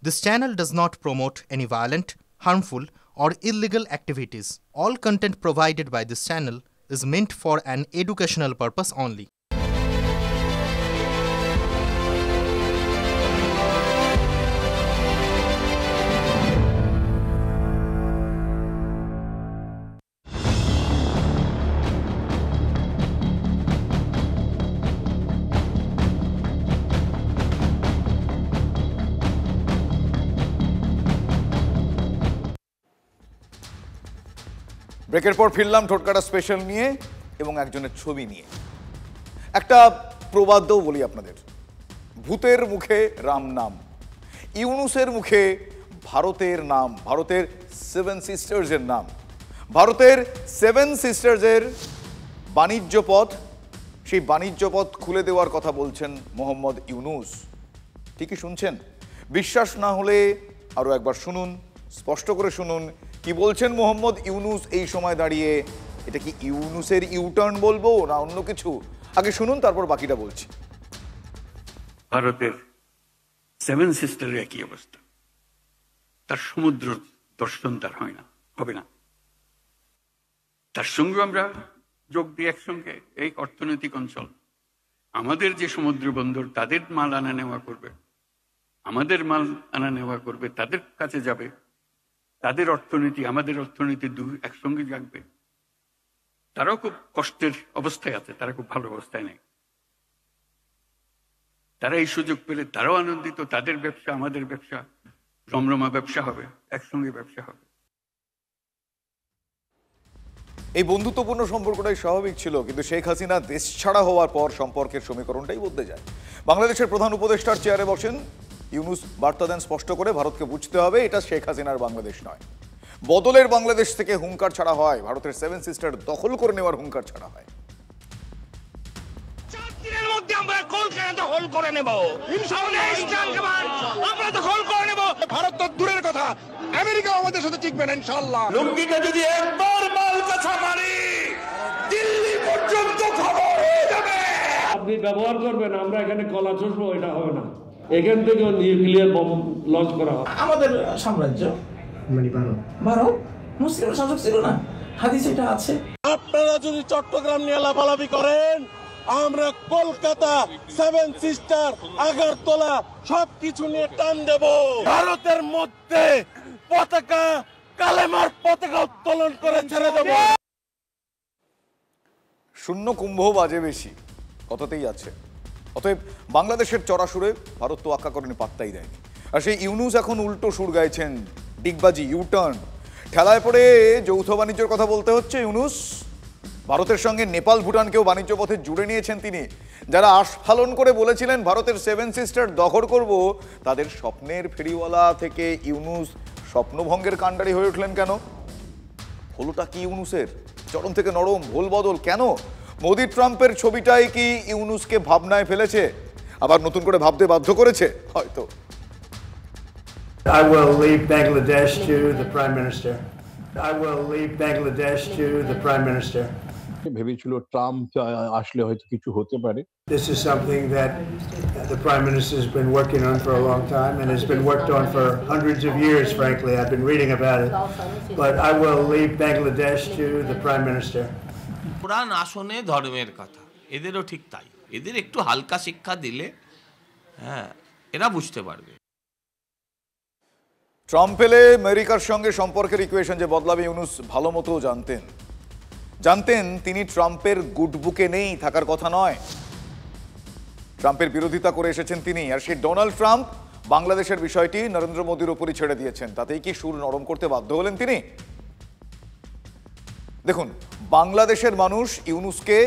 This channel does not promote any violent, harmful, or illegal activities. All content provided by this channel is meant for an educational purpose only. ব্রেকের পর ফিরলাম ঠোটকাটা special নিয়ে এবং একজনের ছবি নিয়ে। একটা প্রবাদও বলি আপনাদের, ভূতের মুখে রাম নাম, ইউনুসের মুখে ভারতের নাম, ভারতের সেভেন সিস্টার্সের নাম, ভারতের সেভেন সিস্টার্সের বাণিজ্য পথ, সেই বাণিজ্য পথ খুলে দেওয়ার কথা বলছেন মোহাম্মদ ইউনুস। ঠিকই শুনছেন, বিশ্বাস না হলে আরও একবার শুনুন, স্পষ্ট করে শুনুন কি বলছেন মোহাম্মদ ইউনুস এই সময় দাঁড়িয়ে। এটা কি ইউনুসের ইউটার্ন বলবো না অন্য কিছু? আগে শুনুন, তারপর বাকিটা বলছি। ভারতের সেভেন সিস্টারের একই অবস্থা, তার সমুদ্র দর্শন তার হয় না, হবে না। তার সঙ্গে আমরা যোগ দিই একসঙ্গে এই অর্থনৈতিক অঞ্চল, আমাদের যে সমুদ্র বন্দর, তাদের মাল আনা নেওয়া করবে, আমাদের মাল আনা নেওয়া করবে, তাদের কাছে যাবে, তাদের অর্থনীতি আমাদের অর্থনীতি দুই একসঙ্গে জাগবে। তারাও খুব কষ্টের অবস্থায় আছে, তারা খুব ভালো অবস্থায় নেই। তারা এই সুযোগ পেলে তারাও আনন্দিত, তাদের ব্যবসা আমাদের ব্যবসা রমরমা ব্যবসা হবে, একসঙ্গে ব্যবসা হবে। এই বন্ধুত্বপূর্ণ সম্পর্কটাই স্বাভাবিক ছিল, কিন্তু শেখ হাসিনা দেশ ছাড়া হওয়ার পর সম্পর্কের সমীকরণটাই বদলে যায়। বাংলাদেশের প্রধান উপদেষ্টার চেয়ারে বসেন ইউনুস, বার্তা দেন স্পষ্ট করে, ভারতকে বুঝতে হবে এটা শেখ হাসিনার বাংলাদেশ নয়, বদলের বাংলাদেশ থেকে হুঙ্কার ছাড়া হয়, ভারতের সেভেন সিস্টার দখল করে নেওয়ার হুঙ্কার ছাড়া হয়। ভারত তো দূরের কথা, আমেরিকা আমাদের সাথে টিকবে না ইনশাআল্লাহ। লুঙ্গিটা যদি একবার মাল কাছা মারি, দিল্লি পর্যন্ত খবর হয়ে যাবে। আপনি ব্যবহার করবেন, আমরা এখানে কলা চষবো, এটা হবে না। এখান থেকে নিউক্লিয়ার বম লঞ্চ করা হবে। আমাদের সাম্রাজ্য মানে ভারত মুসলিম শাসক ছিল না, হাদিস এটা আছে। আপনারা যদি চট্টগ্রাম নিয়ে লাফালাফি করেন, আমরা কলকাতা, সেভেন সিস্টার, আগরতলা সবকিছু নিয়ে টান দেব। ভারতের মধ্যে পতাকা, কালেমার পতাকা উত্তোলন করে ছেড়ে দেব। শূন্য কুম্ভ বাজে বেশি, কথাতেই আছে। অতএব বাংলাদেশের চড়াসুরে ভারত তো আক্কা করেনি, পাত্তাই দেয়নি। আর সেই ইউনুস এখন উল্টো সুর গাইছেন, ডিগবাজি, ইউটার্ন। ঠেলায় পড়ে যৌথ বাণিজ্যের কথা বলতে হচ্ছে ইউনুস। ভারতের সঙ্গে নেপাল, ভুটানকেও বাণিজ্য পথে জুড়ে নিয়েছেন তিনি। যারা আস্ফালন করে বলেছিলেন ভারতের সেভেন সিস্টার দখল করব, তাদের স্বপ্নের ফেরিওয়ালা থেকে ইউনুস স্বপ্নভঙ্গের কাণ্ডারি হয়ে উঠলেন কেন? হলোটা কি ইউনুসের? চরম থেকে নরম, ভোল বদল কেন? মোদি ট্রাম্পের ছবিটাই কি ইউনুসকে ভাবনায় ফেলেছে, আবার নতুন করে ভাবতে বাধ্য করেছে হয়তো? I will leave Bangladesh to the Prime Minister. I will leave Bangladesh to the Prime Minister. ভেবেছিল ট্রাম্প আসলে হয়তো কিছু হতে পারে। This is something that the Prime Minister has been working on for a long time and has been worked on for hundreds of years, frankly. I've been reading about it. But I will leave Bangladesh to the Prime Minister. কোরআন আসনে ধর্মের কথা, এদেরও ঠিক তাই। এদের একটু হালকা শিক্ষা দিলে এরা বুঝতে পারবে। ট্রাম্প এলে আমেরিকার সঙ্গে সম্পর্কের ইকুয়েশন যে বদলাবে ইউনুস ভালো মতো জানতেন। তিনি ট্রাম্পের গুড বুকে নেই, থাকার কথা নয়। ট্রাম্পের বিরোধিতা করে এসেছেন তিনি, আর সেই ডোনাল্ড ট্রাম্প বাংলাদেশের বিষয়টি নরেন্দ্র মোদীর উপরই ছেড়ে দিয়েছেন। তাতেই কি সুর নরম করতে বাধ্য হলেন তিনি? দেখুন, বাংলাদেশের মানুষ ইউনুসকে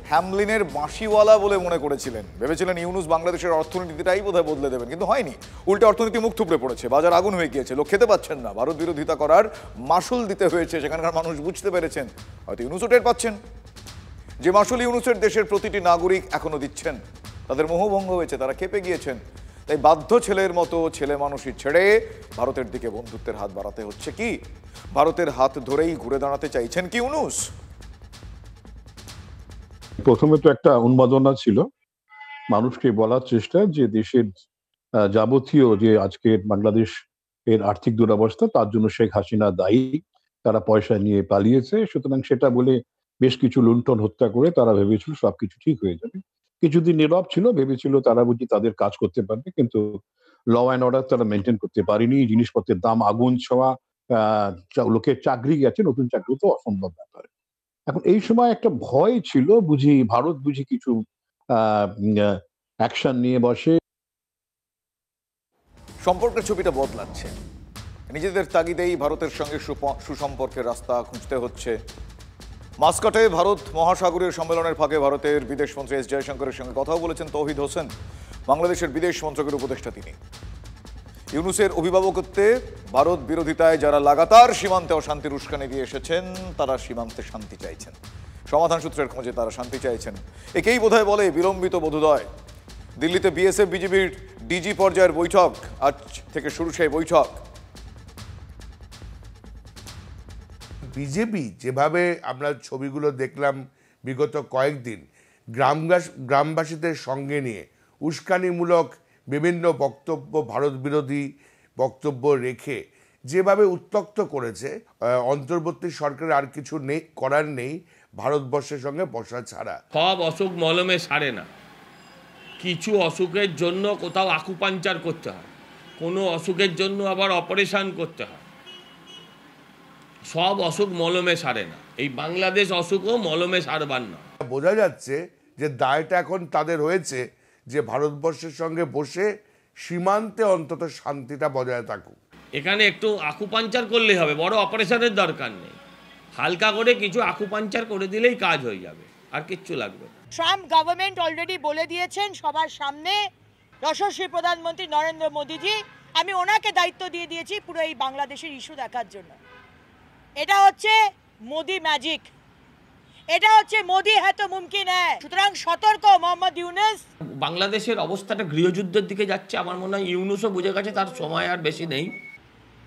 হ্যামলিনের বাঁশিওয়ালা বলে মনে করেছিলেন, ভেবেছিলেন ইউনুস বাংলাদেশের অর্থনীতিটাই বোধহয় বদলে দেবেন, কিন্তু হয়নি। উল্টে অর্থনীতি মুখ থুবড়ে পড়েছে, বাজার আগুন হয়ে গিয়েছে, লোক খেতে পাচ্ছেন না। ভারত বিরোধিতা করার মাসুল দিতে হয়েছে, সেখানকার মানুষ বুঝতে পেরেছেন, হয়তো ইউনুসও টের পাচ্ছেন যে মাসুল ইউনুসের দেশের প্রতিটি নাগরিক এখনো দিচ্ছেন। তাদের মোহভঙ্গ হয়েছে, তারা খেপে গিয়েছেন। তাই বাধ্য ছেলের মতো ছেলে মানুষই ছেড়ে ভারতের দিকে বন্ধুত্বের হাত বাড়াতে হচ্ছে। কি ভারতের হাত ধরেই ঘুরে দাঁড়াতে চাইছেন কি ইউনুস? প্রথমে তো একটা উন্মাদনা ছিল, মানুষকে বলার চেষ্টা যে দেশের যাবতীয় যে আজকে বাংলাদেশ এর আর্থিক দুরবস্থা তার জন্য শেখ হাসিনা দায়ী, তারা পয়সা নিয়ে পালিয়েছে, সুতরাং সেটা বলে বেশ কিছু লুণ্ঠন হত্যা করে তারা ভেবেছিল সবকিছু ঠিক হয়ে যাবে। কিছুদিন নীরব ছিল, ভেবেছিল তারা বুঝি তাদের কাজ করতে পারবে, কিন্তু ল অ্যান্ড অর্ডার তারা মেনটেন করতে পারেনি। জিনিসপত্রের দাম আগুন ছোঁয়া, লোকের চাকরি গেছে, নতুন চাকরি তো অসম্ভব ব্যাপার। এখন এই সময় একটা ভয় ছিল, বুঝি ভারত বুঝি কিছু অ্যাকশন নিয়ে বসে। সম্পর্কের ছবিটা বদলাচ্ছে, নিজেদের তাগিদেই ভারতের সঙ্গে সুসম্পর্কের রাস্তা খুঁজতে হচ্ছে। মাস্কটে ভারত মহাসাগরীয় সম্মেলনের ফাঁকে ভারতের বিদেশমন্ত্রী এস জয়শঙ্করের সঙ্গে কথাও বলেছেন তৌহিদ হোসেন, বাংলাদেশের বিদেশ মন্ত্রকের উপদেষ্টা তিনি। ইউনূসের অভিভাবকত্বে ভারত বিরোধিতায় যারা লাগাতার সীমান্তে অশান্তির উস্কানি দিয়ে এসেছেন, তারা সীমান্তে শান্তি চাইছেন, সমাধান সূত্রের খোঁজে তারা শান্তি চাইছেন। একেই বোধহয় বলে বিলম্বিত বোধোদয়। দিল্লিতে বিএসএফ বিজিবির ডিজি পর্যায়ের বৈঠক, আজ থেকে শুরু সেই বৈঠক। বিজেপি যেভাবে আমরা ছবিগুলো দেখলাম বিগত কয়েকদিন, গ্রামবাসীদের সঙ্গে নিয়ে উস্কানিমূলক বিভিন্ন বক্তব্য, ভারত বিরোধী বক্তব্য রেখে যেভাবে উত্তক্ত করেছে, অন্তর্বর্তী সরকারের আর কিছু নেই, করার নেই ভারতবর্ষের সঙ্গে বসা ছাড়া। সব অসুখ মলমে সারে না, কিছু অসুখের জন্য কোথাও আকুপাঞ্চার করতে হয়, কোনো অসুখের জন্য আবার অপারেশন করতে হয়। সব অসুখ মলমে সারে না, এই বাংলাদেশ অসুখও মলমে সারবার না। বোঝা যাচ্ছে যে দায়টা এখন তাদের হয়েছে যে ভারতবর্ষের সঙ্গে বসে সীমান্তে অন্তত শান্তিটা বজায় থাকুক। এখানে একটু আকুপাঞ্চার করলেই হবে, বড় অপারেশনের দরকার নেই, হালকা করে কিছু আকুপাঞ্চার করে দিলেই কাজ হয়ে যাবে, আর কিচ্ছু লাগবে না। ট্রাম্প গভর্নমেন্ট অলরেডি বলে দিয়েছেন সবার সামনে, যশস্বী প্রধানমন্ত্রী নরেন্দ্র মোদীজি, আমি ওনাকে দায়িত্ব দিয়ে দিয়েছি পুরো এই বাংলাদেশের ইস্যু দেখার জন্য। এটা হচ্ছে মোদি ম্যাজিক, এটা হচ্ছে মোদি হ্যাঁ তো মুমকিন হ্যাঁ। সুতরাং সতর্ক মোহাম্মদ ইউনূস। বাংলাদেশের অবস্থাটা গৃহযুদ্ধের দিকে যাচ্ছে, আমার মনে হয় ইউনূসও বুঝে গেছে তার সময় আর বেশি নেই।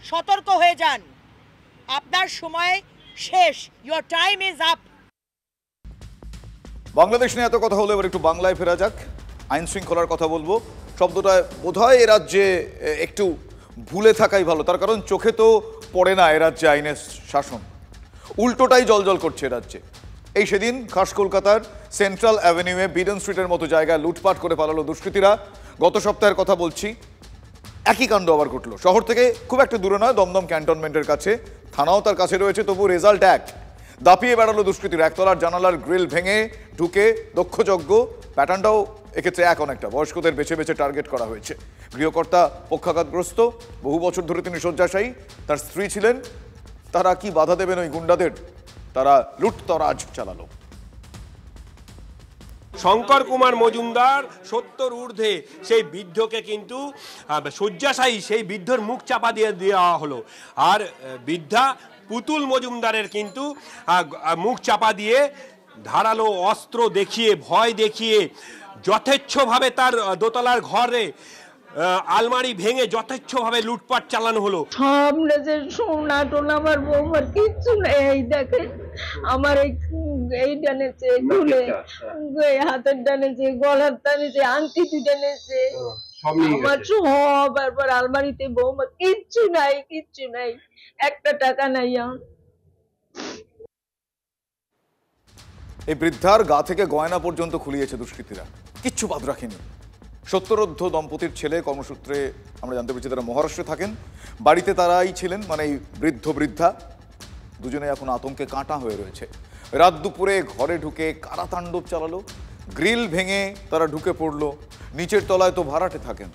সতর্ক হয়ে যান, আপনার সময় শেষ, your time is up. Bangladesh নিয়ে এত কথা হলো, এবার একটু বাংলায় ফেরা যাক। আইন শৃঙ্খলার কথা বলবো। শব্দটা বোধহয় এ রাজ্যে একটু ভুলে থাকাই ভালো, তার কারণ চোখে তো পড়ে না এ রাজ্যে আইনের শাসন, উল্টোটাই জলজল করছে এ রাজ্যে। এই সেদিন খাস কলকাতার সেন্ট্রাল অ্যাভিনিউয়ে বিডন স্ট্রিটের মতো জায়গায় লুটপাট করে পালালো দুষ্কৃতীরা। গত সপ্তাহের কথা বলছি, একই কাণ্ড আবার ঘটলো। শহর থেকে খুব একটা দূরে নয়, দমদম ক্যান্টনমেন্টের কাছে, থানাও তার কাছে রয়েছে, তবু রেজাল্ট এক। দাপিয়ে বেড়ালো দুষ্কৃতীরা, একতলার জানালার গ্রিল ভেঙে ঢুকে দক্ষযজ্ঞ। প্যাটার্নটাও এক্ষেত্রে এক অনেকটা, বয়স্কদের বেছে বেছে টার্গেট করা হয়েছে। গৃহকর্তা পক্ষাঘাতগ্রস্ত, বহু বছর ধরে তিনি শয্যাশায়ী, তার স্ত্রী ছিলেন। তারা কি বাধা দেবেন ওই গুন্ডাদের? তারা লুটতরাজ চালালো। শঙ্কর কুমার মজুমদার 70 ঊর্ধ্বে সেই বৃদ্ধকে কিন্তু শয্যাশায়ী, সেই বৃদ্ধর মুখ চাপা দিয়ে দেওয়া হলো। আর বৃদ্ধা পুতুল মজুমদারের কিন্তু মুখ চাপা দিয়ে ধারালো অস্ত্র দেখিয়ে, ভয় দেখিয়ে যথেচ্ছভাবে তার দোতলার ঘরে আলমারি ভেঙে যথেচ্ছভাবে লুটপাট চালানো হলো। সব যে সোনা টোনা আমার বৌমার কিচ্ছু নেই। এই দেখেন আমার এই ডানেছে, ঝুলে হাতের ডানেছে, গলার টানেছে, আংটি টানেছে, আমার সব একবার আলমারিতে, বৌমার কিচ্ছু নাই, কিচ্ছু নাই, একটা টাকা নাই। এই বৃদ্ধার গা থেকে গয়না পর্যন্ত খুলিয়েছে দুষ্কৃতীরা, কিচ্ছু বাদ রাখেনি। 70ঊর্ধ্ব দম্পতির ছেলে, কর্মসূত্রে আমরা জানতে পেরেছি তারা মহারাষ্ট্রে থাকেন। বাড়িতে তারাই ছিলেন, মানে এই বৃদ্ধ বৃদ্ধা দুজনে এখন আতঙ্কে কাঁটা হয়ে রয়েছে। রাত দুপুরে ঘরে ঢুকে কারা তাণ্ডব চালালো, গ্রিল ভেঙে তারা ঢুকে পড়লো। নিচের তলায় তো ভাড়াটে থাকেন,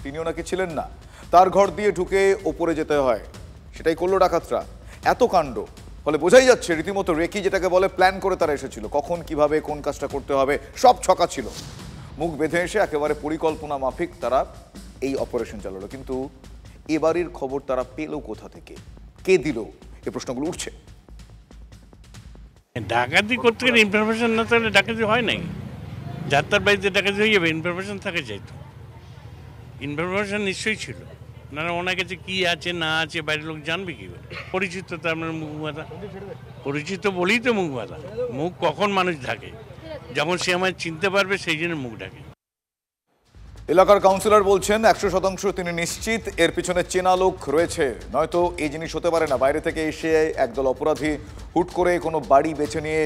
তিনিও নাকি ছিলেন না, তার ঘর দিয়ে ঢুকে ওপরে যেতে হয়, সেটাই করলো ডাকাতরা। এত কাণ্ড, ফলে বোঝাই যাচ্ছে রীতিমতো রেকি যেটাকে বলে, প্ল্যান করে তারা এসেছিল, কখন কিভাবে কোন কাজটা করতে হবে সব ছকা ছিল। মুখ বেঁধে এসে একেবারে পরিকল্পনা মাফিক তারা এই অপারেশন চালালো। কিন্তু এবারের খবর তারা পেল কোথা থেকে, কে দিল, এই প্রশ্নগুলো উঠছে। ডাকাতি করতে গেলে ইনফরমেশন না থাকলে ডাকাতি হয় নাই। যার তার বাড়িতে ডাকাতি হয়ে যাবে, ইনফরমেশন থাকে যাইতো, ইনফরমেশন নিশ্চয়ই ছিল। না ওনার কাছে কি আছে না আছে বাইরের লোক জানবে কি করে? পরিচিত তো আপনার মুখ বাঁধা, পরিচিত বলেই তো মুখ বাঁধা। মুখ কখন মানুষ ঢাকে, যেমন সে আমায় চিনতে পারবে সেই জন্য মুখ ঢাকে। এলাকার কাউন্সিলর বলছেন 100% তিনি নিশ্চিত এর পিছনে চেনা লোক রয়েছে, নয়তো এই জিনিস হতে পারে না। বাইরে থেকে এসে একদল অপরাধী হুট করে কোনো বাড়ি বেছে নিয়ে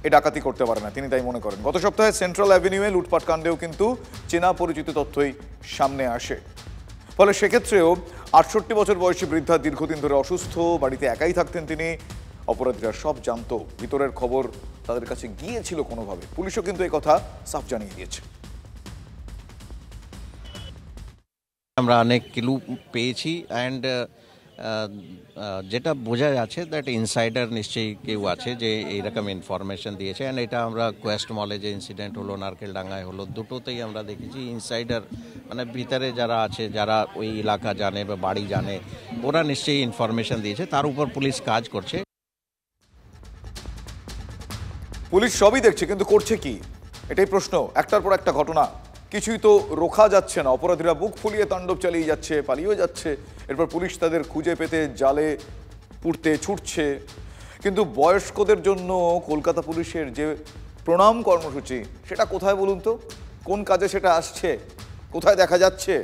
এ ডাকাতি করতে পারে না, তিনি তাই মনে করেন। গত সপ্তাহে সেন্ট্রাল অ্যাভিনিউয়ে লুটপাট কাণ্ডেও কিন্তু চেনা পরিচিত তথ্যই সামনে আসে। ফলে সেক্ষেত্রেও 68 বছর বয়সী বৃদ্ধা দীর্ঘদিন ধরে অসুস্থ, বাড়িতে একাই থাকতেন তিনি। অপরাধীরা সব জানতো, ভিতরের খবর তাদের কাছে গিয়েছিল কোনোভাবে। পুলিশও কিন্তু এই কথা সাফ জানিয়ে দিয়েছে। আমরা অনেক ক্লু পেয়েছি অ্যান্ড যেটা বোঝা যাচ্ছে দ্যাট ইনসাইডার নিশ্চয়ই কেউ আছে যে এইরকম ইনফরমেশন দিয়েছে। অ্যান্ড এটা আমরা কোয়েস্ট মলে যে ইনসিডেন্ট হলো, নারকেলডাঙ্গায় হলো, দুটোতেই আমরা দেখেছি ইনসাইডার মানে ভিতরে যারা আছে, যারা ওই এলাকা জানে বা বাড়ি জানে, ওরা নিশ্চয়ই ইনফরমেশন দিয়েছে, তার উপর পুলিশ কাজ করছে। পুলিশ সবই দেখছে, কিন্তু করছে কি এটাই প্রশ্ন। একটার পর একটা ঘটনা, কিছুই তো রোখা যাচ্ছে না। অপরাধীরা বুক ফুলিয়ে তাণ্ডব চালিয়ে যাচ্ছে, পালিয়েও যাচ্ছে। এরপর পুলিশ তাদের খুঁজে পেতে জালে পুড়তে ছুটছে। কিন্তু বয়স্কদের জন্য কলকাতা পুলিশের যে প্রণাম কর্মসূচি, সেটা কোথায় বলুন তো? কোন কাজে সেটা আসছে? কোথায় দেখা যাচ্ছে?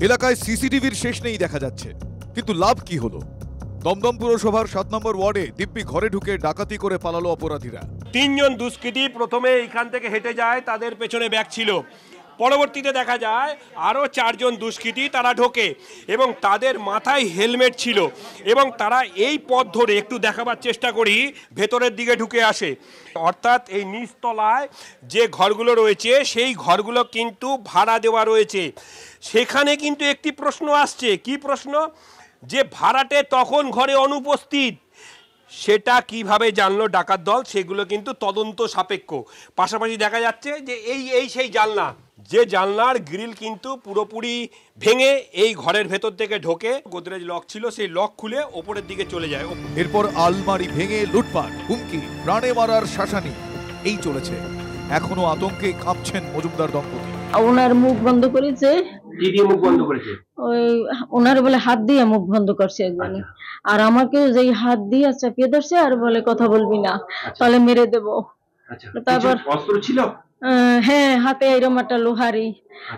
এলাকায় সিসিটিভির শেষ নেই দেখা যাচ্ছে, কিন্তু লাভ কি হলো? দমদম পুরসভার 7 নম্বর ওয়ার্ডে দিব্যি ঘরে ঢুকে ডাকাতি করে পালালো অপরাধীরা। 3 জন দুষ্কৃতী প্রথমে এইখান থেকে হেঁটে যায়, তাদের পেছনে ব্যাগ ছিল। পরবর্তীতে দেখা যায় আরও 4 জন দুষ্কৃতী তারা ঢোকে এবং তাদের মাথায় হেলমেট ছিল এবং তারা এই পথ ধরে, একটু দেখাবার চেষ্টা করি, ভেতরের দিকে ঢুকে আসে। অর্থাৎ এই নিচতলায় যে ঘরগুলো রয়েছে সেই ঘরগুলো কিন্তু ভাড়া দেওয়া রয়েছে। সেখানে কিন্তু একটি প্রশ্ন আসছে। কি প্রশ্ন? যে ভাড়াটে তখন ঘরে অনুপস্থিত, সেটা কিভাবে জানলো ডাকাত দল, সেগুলো কিন্তু তদন্ত সাপেক্ষ। পাশাপাশি দেখা যাচ্ছে যে এই সেই জানলা, যে জানলার গ্রিল কিন্তু পুরোপুরি ভেঙে এই ঘরের ভেতর থেকে ঢোকে। গোদরেজ লক ছিল, সেই লক খুলে ওপরের দিকে চলে যায়। এরপর আলমারি ভেঙে লুটপাট, হুমকি, প্রাণে মারার শাসানি, এই চলেছে। এখনো আতঙ্কে কাঁপছেন মজুমদার দম্পতি। ওনার মুখ বন্ধ করেছে। কি দিয়ে মুখ বন্ধ করেছে? ওই ওনার বলে হাত দিয়ে মুখ বন্ধ করছে একজনে, আর আমাকে যেই হাত দিয়ে চাপিয়ে ধরছে আর বলে কথা বলবি না, তাহলে মেরে দেব। তারপর অস্ত্র ছিল? হ্যাঁ, হাতে এইরকম একটা লোহারি,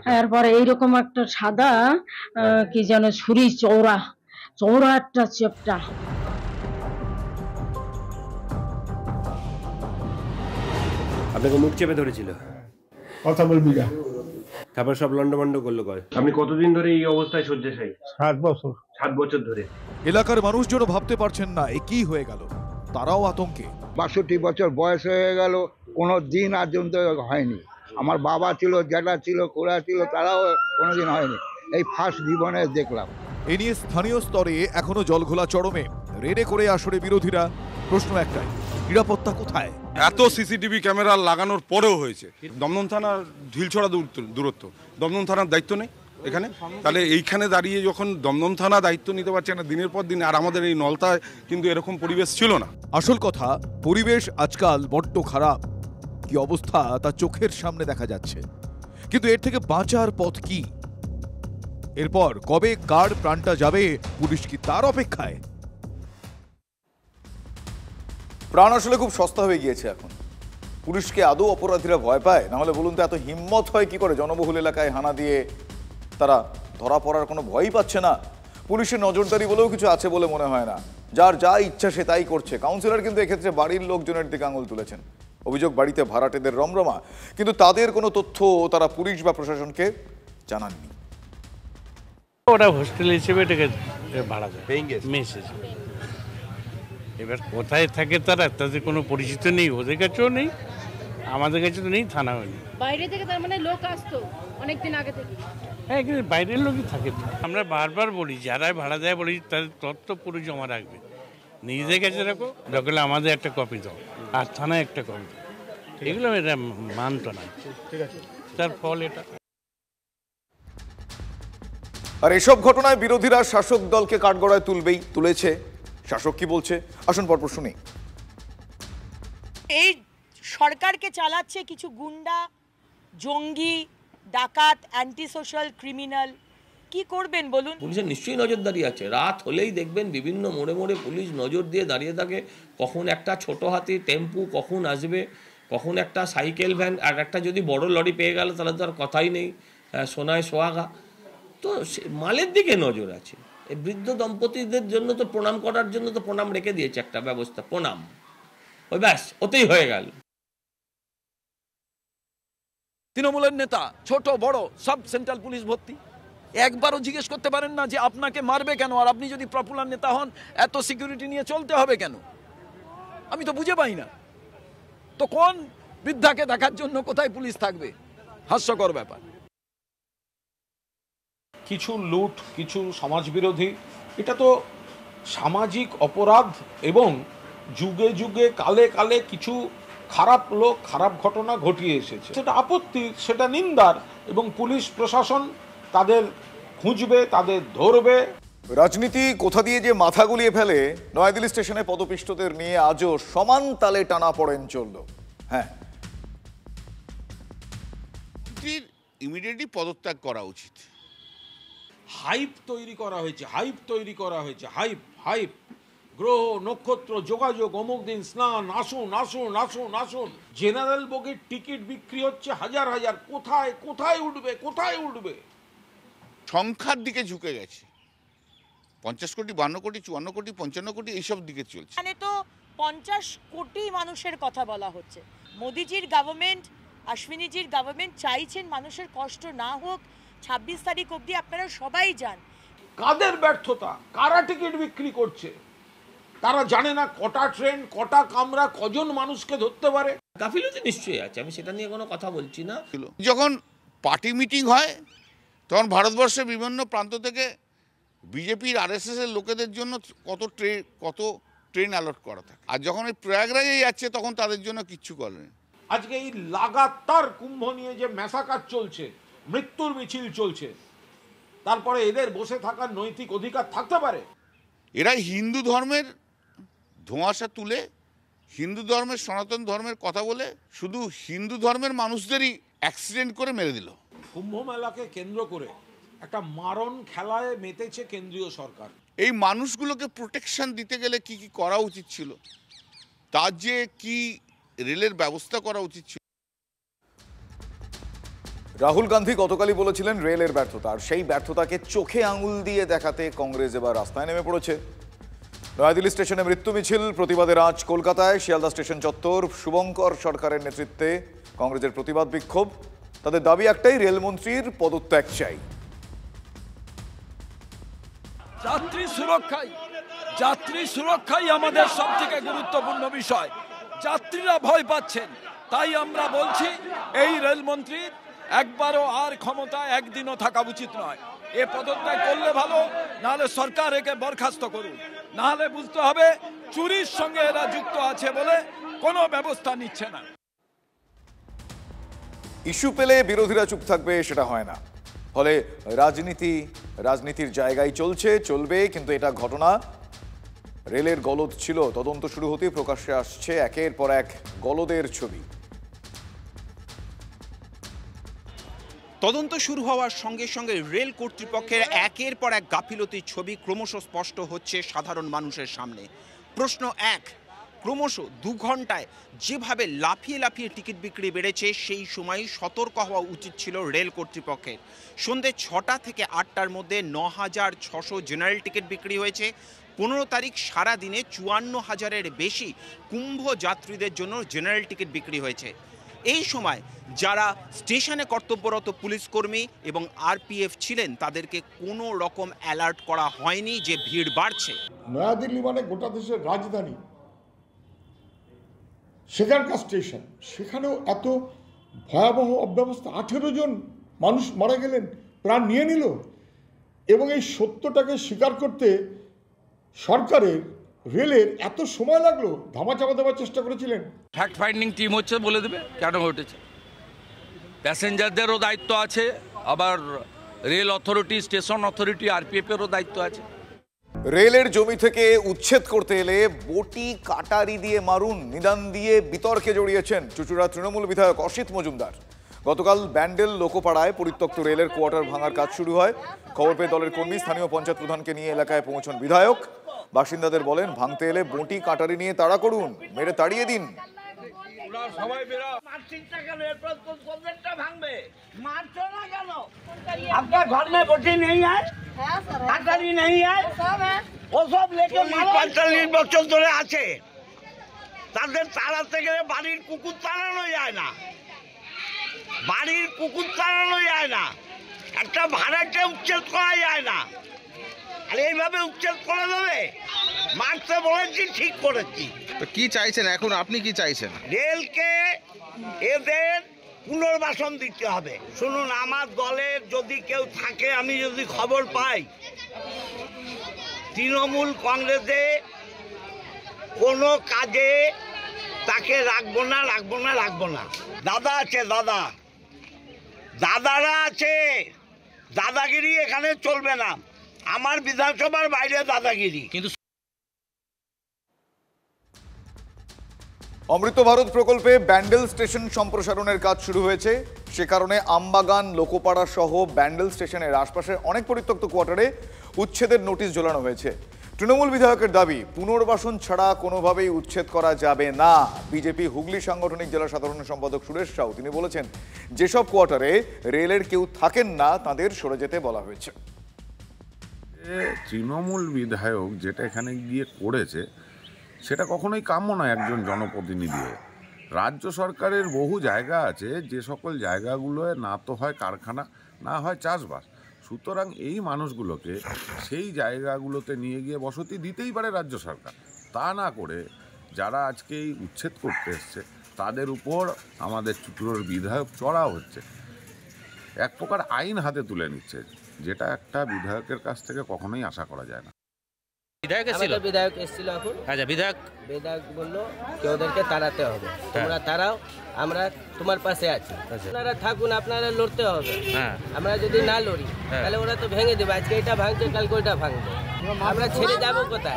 তারপরে এইরকম একটা সাদা কি যেন ছুরি, চৌড়া চৌড়া একটা চেপটা। আপনাকে মুখ চেপে ধরেছিল? কথা বলবি না। তারপর সব লন্ডভন্ড করলো। আপনি কতদিন ধরে এই অবস্থায় শয্যাশায়ী? 7 বছর। 7 বছর ধরে। এলাকার মানুষজন ভাবতে পারছেন না এ কি হয়ে গেল, তারাও আতঙ্কে। 62 বছর বয়স হয়ে গেল, কোনো দিন আজ পর্যন্ত হয়নি। আমার বাবা ছিল, জ্যাঠা ছিল, খুড়া ছিল, তারাও কোনোদিন হয়নি। এই ফার্স্ট জীবনে দেখলাম। এ নিয়ে স্থানীয় স্তরে এখনো জলঘোলা চরমে। রেডে করে আসরে বিরোধীরা। প্রশ্ন একটাই, নিরাপত্তা কোথায়? এত সিসিটিভি ক্যামেরা লাগানোর পরেও হয়েছে। দমদম থানার ঢিলছড়া দূরত্ব, দমদম থানার দায়িত্ব নেই এখানে। তাহলে এইখানে দাঁড়িয়ে যখন দমদম থানা দায়িত্ব নিতে পারছে না দিনের পর দিন, আর আমাদের এই নলতায় কিন্তু এরকম পরিবেশ ছিল না। আসল কথা, পরিবেশ আজকাল বড্ড খারাপ। কি অবস্থা তা চোখের সামনে দেখা যাচ্ছে, কিন্তু এর থেকে বাঁচার পথ কি? এরপর কবে কার প্রাণটা যাবে, পুলিশ কি তার অপেক্ষায়? প্রাণ আসলে খুব সস্তা হয়ে গিয়েছে এখন। পুলিশকে আদৌ অপরাধীরা ভয় পায়? না হলে বলুন তো, এত হিম্মত হয় কি করে জনবহুল এলাকায় হানা দিয়ে? তারা ধরা পড়ার কোনো ভয়ই পাচ্ছে না। পুলিশের নজরদারি বলেও কিছু আছে বলে মনে হয় না। যার যা ইচ্ছা সে তাই করছে। কাউন্সিলর কিন্তু এক্ষেত্রে বাড়ির লোকজনের দিকে আঙুল তুলেছেন। অভিযোগ, বাড়িতে ভাড়াটেদের রমরমা, কিন্তু তাদের কোনো তথ্য তারা পুলিশ বা প্রশাসনকে জানাননি। ওরা হোস্টেল হিসেবে এটাকে ভাড়া দেয়, মেস হিসেবে। এবার কোথায় থাকে তারা, তাদের কোনো পরিচিত নেই, ওদের কাছেও নেই, আমাদের কাছে তো নেই, থানা হয়নি। বাইরে থেকে তার মানে লোক আসতো অনেকদিন আগে থেকে? হ্যাঁ, কিন্তু বাইরের লোকই থাকে। আমরা বারবার বলি, যারাই ভাড়া দেয় বলি তাদের তথ্য পুরো জমা রাখবে, নিজেদের কাছে রাখো, দরকার আমাদের একটা কপি দাও, আর থানায় একটা কপি দাও। এগুলো এটা মানত না, তার ফল এটা। আর এসব ঘটনায় বিরোধীরা শাসক দলকে কাঠগড়ায় তুলেছে। শাসক কি বলছে, আসুন পরপর শুনি। এই সরকারকে চালাচ্ছে কিছু গুন্ডা, জঙ্গি, ডাকাত, অ্যান্টি সোশ্যাল ক্রিমিনাল। কি করবেন বলুন? পুলিশের নিশ্চয়ই নজরদারি আছে। রাত হলেই দেখবেন বিভিন্ন মোড়ে মোড়ে পুলিশ নজর দিয়ে দাঁড়িয়ে থাকে, কখন একটা ছোট হাতি টেম্পু কখন আসবে, কখন একটা সাইকেল ভ্যান আর একটা যদি বড় লরি পেয়ে গেল তাহলে তো আর কথাই নেই, সোনায় সোহাগা। তো মালের দিকে নজর আছে। এই বৃদ্ধ দম্পতিদের জন্য তো প্রণাম করার জন্য তো প্রণাম রেখে দিয়েছে একটা ব্যবস্থা, প্রণাম, ওই ব্যাস, ওতেই হয়ে গেল। তৃণমূলের নেতা ছোট বড় সব সেন্ট্রাল পুলিশ ভর্তি। একবারও জিজ্ঞেস করতে পারেন না যে আপনাকে মারবে কেন, আর আপনি যদি পপুলার নেতা হন এত সিকিউরিটি নিয়ে চলতে হবে কেন? আমি তো বুঝে পাই না। তো কোন বৃদ্ধাকে দেখার জন্য কোথায় পুলিশ থাকবে? হাস্যকর ব্যাপার। কিছু লুট, কিছু সমাজবিরোধী, এটা তো সামাজিক অপরাধ এবং যুগে যুগে কালে কালে কিছু খারাপ লোক খারাপ ঘটনা ঘটিয়ে এসেছে। সেটা আপত্তি, সেটা নিন্দার, এবং পুলিশ প্রশাসন তাদের খুঁজবে, তাদের ধরবে। রাজনীতি কোথা দিয়ে যে মাথা গুলিয়ে ফেলে, নয়াদিল্লি স্টেশনে পদপিষ্টদের নিয়ে আজও সমান তালে টানা পড়েন চলল। হ্যাঁ, ইমিডিয়েটলি পদত্যাগ করা উচিত। হাইপ তৈরি করা হয়েছে, হাইপ তৈরি করা হয়েছে, হাইপ হাইপ গ্রহ নক্ষত্র যোগাযোগ, অমুক দিন স্নান, আসুন আসুন আসুন আসুন। জেনারেল বগির টিকিট বিক্রি হচ্ছে হাজার হাজার, কোথায় কোথায় উঠবে, কোথায় উঠবে? সংখ্যার দিকে ঝুঁকে গেছে। 50 কোটি, 52 কোটি, 54 কোটি, 55 কোটি এইসব দিকে চলছে। মানে তো 50 কোটি মানুষের কথা বলা হচ্ছে। মোদিজির গভর্নমেন্ট, অশ্বিনীজির গভর্নমেন্ট চাইছেন মানুষের কষ্ট না হোক। 26 তারিখ অবধি আপনারা সবাই যান। কাদের ব্যর্থতা? কারা টিকিট বিক্রি করছে? তারা জানে না কটা ট্রেন, কটা কামরা, কজন মানুষকে ধরতে পারে। গাফিলতি নিশ্চয়ই আছে, আমি সেটা নিয়ে কোনো কথা বলছি না। যখন পার্টি মিটিং হয় তখন ভারতবর্ষের বিভিন্ন প্রান্ত থেকে বিজেপির আরএসএস এর লোকেদের জন্য কত ট্রেন অ্যালট করা থাকে, আর যখন এই প্রয়াগরাজে যাচ্ছে তখন তাদের জন্য কিচ্ছু করেনি। আজকে এই লাগাতার কুম্ভ নিয়ে যে ম্যাসাকার চলছে, মৃত্যুর মিছিল চলছে, তারপরে এদের বসে থাকার নৈতিক অধিকার থাকতে পারে? এরা হিন্দু ধর্মের ধোঁয়াশা তুলে, হিন্দু ধর্মের, সনাতন ধর্মের কথা বলে শুধু হিন্দু ধর্মের মানুষদেরই অ্যাক্সিডেন্ট করে মেরে দিল। কুম্ভ মেলাকে কেন্দ্র করে একটা মারণ খেলায় মেতেছে কেন্দ্রীয় সরকার। এই মানুষগুলোকে প্রোটেকশন দিতে গেলে কি কি করা উচিত ছিল, তার যে কি রেলের ব্যবস্থা করা উচিত ছিল। রাহুল গান্ধী গতকালই বলেছিলেন রেলের ব্যর্থতা, আর সেই ব্যর্থতাকে চোখে আঙুল দিয়ে দেখাতে কংগ্রেস এবার রাস্তায় নেমে পড়েছে। নয়াদিল্লি স্টেশনে মৃত্যু মিছিল, প্রতিবাদের আজ কলকাতায় শিয়ালদা স্টেশন চত্বর। শুভঙ্কর সরকারের নেতৃত্বে কংগ্রেসের প্রতিবাদ বিক্ষোভ। তাদের দাবি একটাই, রেলমন্ত্রীর পদত্যাগ চাই। যাত্রী সুরক্ষাই আমাদের সবথেকে গুরুত্বপূর্ণ বিষয়। যাত্রীরা ভয় পাচ্ছেন, তাই আমরা বলছি এই রেলমন্ত্রী একবারও আর ক্ষমতায় একদিনও থাকা উচিত নয়। এ পদত্যাগ করলে ভালো, নাহলে সরকার একে বরখাস্ত করুন, নাহলে বুঝতে হবে চুরির সঙ্গে এরা যুক্ত আছে বলে কোনো ব্যবস্থা নিচ্ছে না। ইস্যু পেলে বিরোধীরা চুপ থাকবে, সেটা হয় না। ফলে রাজনীতির জায়গায় চলবে, কিন্তু এটা ঘটনা। রেলের গলদ ছিল, তদন্ত শুরু হতে প্রকাশ্যে আসছে একের পর এক গলদের ছবি। তদন্ত শুরু হওয়ার সঙ্গে সঙ্গে রেল কর্তৃপক্ষের একের পর এক গাফিলতির ছবি ক্রমশ স্পষ্ট হচ্ছে সাধারণ মানুষের সামনে। প্রশ্ন এক, ক্রমশ 2 ঘন্টায় যেভাবে লাফিয়ে লাফিয়ে টিকিট বিক্রি বেড়েছে, সেই সময় সতর্ক হওয়া উচিত ছিল রেল কর্তৃপক্ষের। সন্ধ্যে 6টা থেকে 8টার মধ্যে 9,600 জেনারেল টিকিট বিক্রি হয়েছে। 15 তারিখ সারা দিনে 54,000-এর বেশি কুম্ভ যাত্রীদের জন্য জেনারেল টিকিট বিক্রি হয়েছে। এই সময় যারা স্টেশনে কর্তব্যরত পুলিশ কর্মী এবং আরপিএফ ছিলেন, তাদেরকে কোনো রকম অ্যালার্ট করা হয়নি যে ভিড় বাড়ছে। নয়াদিল্লি মানে গোটা দেশের রাজধানী, সেখানকার স্টেশন, সেখানেও এত ভয়াবহ অব্যবস্থা। 18 জন মানুষ মারা গেলেন, প্রাণ নিয়ে নিল, এবং এই সত্যটাকে স্বীকার করতে সরকারের, রেলের এত সময় লাগলো। ধামাচাপা দেওয়ার চেষ্টা করেছিলেন। ফ্যাক্ট ফাইন্ডিং টিম হচ্ছে, বলে দেবে কেন ঘটেছে। প্যাসেঞ্জারদেরও দায়িত্ব আছে, আবার রেল অথরিটি, স্টেশন অথরিটি, আরপিএফেরও দায়িত্ব আছে। রেলের জমি থেকে উচ্ছেদ করতে এলে বটি কাটারি দিয়ে মারুন নিদান দিয়ে বিতর্কে জড়িয়েছেন চুঁচুড়া তৃণমূল বিধায়ক অসিত মজুমদার। গতকাল ব্যান্ডেল লোকোপাড়ায় পরিত্যক্ত রেলের কোয়ার্টার ভাঙার কাজ শুরু হয়। খবর পেয়ে দলের কর্মী স্থানীয় পঞ্চায়েত প্রধানকে নিয়ে এলাকায় পৌঁছন বিধায়ক। বাসিন্দাদের বলেন, ভাঙতে এলে বটি কাটারি নিয়ে তাড়া করুন, মেরে তাড়িয়ে দিন। সবাই বেরো। মারছিসটা কেন? এরপর কোনটা ভাঙবে? মারছো না কেন? আপনার ঘর में বসে नहीं है? হ্যাঁ স্যার। আটারি नहीं है? সব है। ও সব লেকে 45 বছর ধরে আছে। তাদের তাড়াতে গেলে বাড়ির কুকুর তাড়ানো যায় না। বাড়ির কুকুর তাড়ানো যায় না। একটা ভাড়াটে উচ্ছেদ করা যায় না। আর এইভাবে উচ্ছেদ করে দেবে? মারতে বলেছি, ঠিক করেছি। তো কি চাইছেন এখন? আপনি কি চাইছেন? রেলকে এদের পুনর্বাসন দিতে হবে। শুনুন, আমার দলের যদি কেউ থাকে, আমি যদি খবর পাই তৃণমূল কংগ্রেসে কোনো কাজে তাকে রাখবো না। দাদা আছে, দাদারা আছে। দাদাগিরি এখানে চলবে না। আমার বিধানসভার বাইরে দাদাগিরি। কিন্তু অমৃত ভারত প্রকল্পে ব্যান্ডেল স্টেশন সম্প্রসারণের কাজ শুরু হয়েছে। সে কারণে আমবাগান, লোকোপাড়া সহ ব্যান্ডেল স্টেশনের আশপাশের অনেক পরিত্যক্ত কোয়ার্টারে উচ্ছেদের নোটিশ ঝোলানো হয়েছে। তৃণমূল বিধায়কের দাবি, পুনর্বাসন ছাড়া কোনোভাবেই উচ্ছেদ করা যাবে না। বিজেপি হুগলি সাংগঠনিক জেলা সাধারণ সম্পাদক সুরেশ সাউ তিনি বলেছেন, যেসব কোয়ার্টারে রেলের কেউ থাকেন না তাদের সরে যেতে বলা হয়েছে। তৃণমূল বিধায়ক যেটা এখানে গিয়ে করেছে সেটা কখনোই কাম্য নয় একজন জনপ্রতিনিধি। রাজ্য সরকারের বহু জায়গা আছে যে সকল জায়গাগুলোয় না তো হয় কারখানা, না হয় চাষবাস। সুতরাং এই মানুষগুলোকে সেই জায়গাগুলোতে নিয়ে গিয়ে বসতি দিতেই পারে রাজ্য সরকার। তা না করে যারা আজকে এই উচ্ছেদ করতে এসছে তাদের উপর আমাদের চুটুড়োর বিধায়ক চড়া হচ্ছে, এক প্রকার আইন হাতে তুলে নিচ্ছে, যেটা একটা বিধায়কের কাছ থেকে কখনোই আশা করা যায় না। বিধায়ক এসেছিল এখন। আচ্ছা, বিধায়ক বললো যে ওদেরকে তাড়াতে হবে, তোমরা তাড়াও, আমরা তোমার পাশে আছি। আপনারা থাকুন, আপনারা লড়তে হবে। আমরা যদি না লড়ি তাহলে ওরা তো ভেঙে দেবে। আজকে এটা ভাঙছে, কালকে ওইটা ভাঙবে। আমরা ছেড়ে যাবো কোথায়?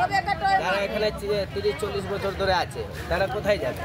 যারা এখানে 30-40 বছর ধরে আছে তারা কোথায় যাবে?